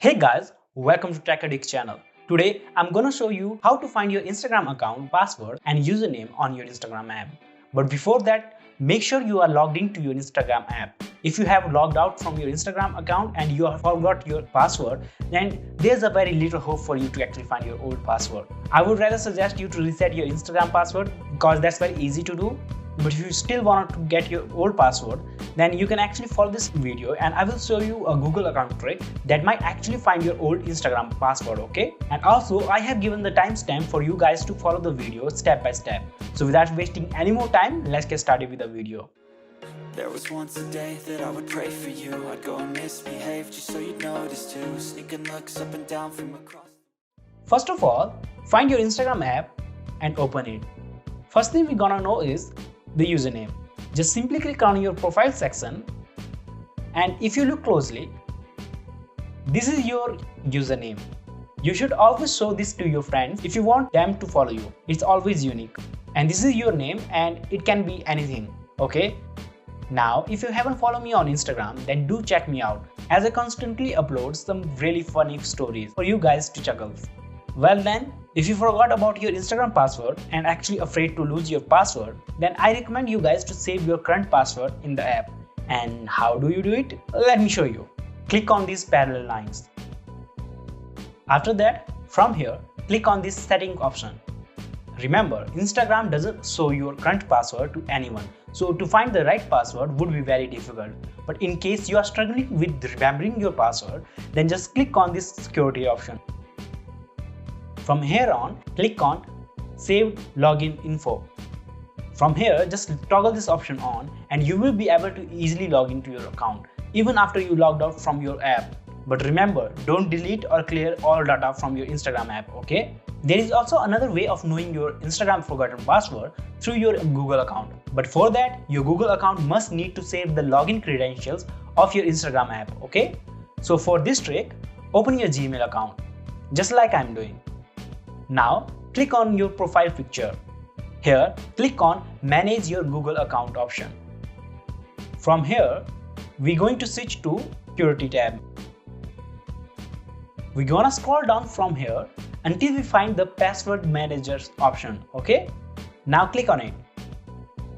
Hey guys, welcome to Tech Addict channel. Today I'm gonna show you how to find your Instagram account password and username on your Instagram app. But before that, make sure you are logged into your Instagram app. If you have logged out from your Instagram account and you have forgot your password, then there's a very little hope for you to actually find your old password. I would rather suggest you to reset your Instagram password because that's very easy to do. But if you still want to get your old password, then you can actually follow this video and I will show you a Google account trick that might actually find your old Instagram password, okay? And also I have given the timestamp for you guys to follow the video step by step. So without wasting any more time, let's get started with the video. There was once a day that I would pray for you. I'd go and misbehave just so you'd notice too. Sneaking looks up and down from across. First of all, find your Instagram app and open it. First thing we're gonna know is the username. Just simply click on your profile section, and if you look closely, this is your username. You should always show this to your friends if you want them to follow you. It's always unique. And this is your name and it can be anything, okay? Now, if you haven't followed me on Instagram, then do check me out as I constantly upload some really funny stories for you guys to chuckle. Well then, if you forgot about your Instagram password and actually afraid to lose your password, then I recommend you guys to save your current password in the app. And how do you do it? Let me show you. Click on these parallel lines. After that, from here, click on this setting option. Remember, Instagram doesn't show your current password to anyone, so to find the right password would be very difficult. But in case you are struggling with remembering your password, then just click on this security option. From here on, click on Save Login Info. From here, just toggle this option on and you will be able to easily log into your account even after you logged out from your app. But remember, don't delete or clear all data from your Instagram app, okay? There is also another way of knowing your Instagram forgotten password through your Google account. But for that, your Google account must need to save the login credentials of your Instagram app, okay? So for this trick, open your Gmail account, just like I'm doing. Now, click on your profile picture. Here, click on Manage your Google account option. From here, we're going to switch to Security tab. We're gonna scroll down from here until we find the Password Managers option, okay? Now click on it.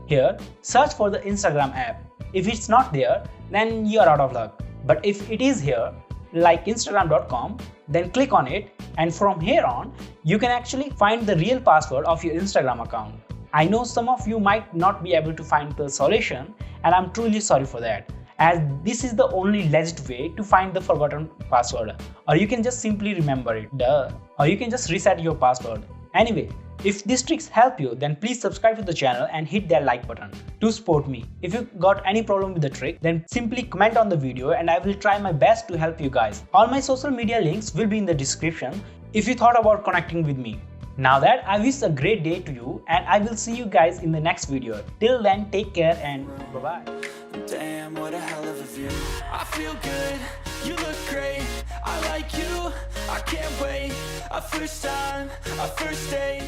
Here, search for the Instagram app. If it's not there, then you are out of luck. But if it is here, like Instagram.com, then click on it, and from here on, you can actually find the real password of your Instagram account. I know some of you might not be able to find the solution, and I'm truly sorry for that, as this is the only legit way to find the forgotten password. Or you can just simply remember it, duh. Or you can just reset your password. Anyway, if these tricks help you, then please subscribe to the channel and hit that like button to support me. If you got any problem with the trick, then simply comment on the video and I will try my best to help you guys. All my social media links will be in the description if you thought about connecting with me. Now that, I wish a great day to you and I will see you guys in the next video. Till then, take care and bye-bye. Damn, what a hell of a view. I feel good, you look great. I like you, I can't wait. A first time, a first date.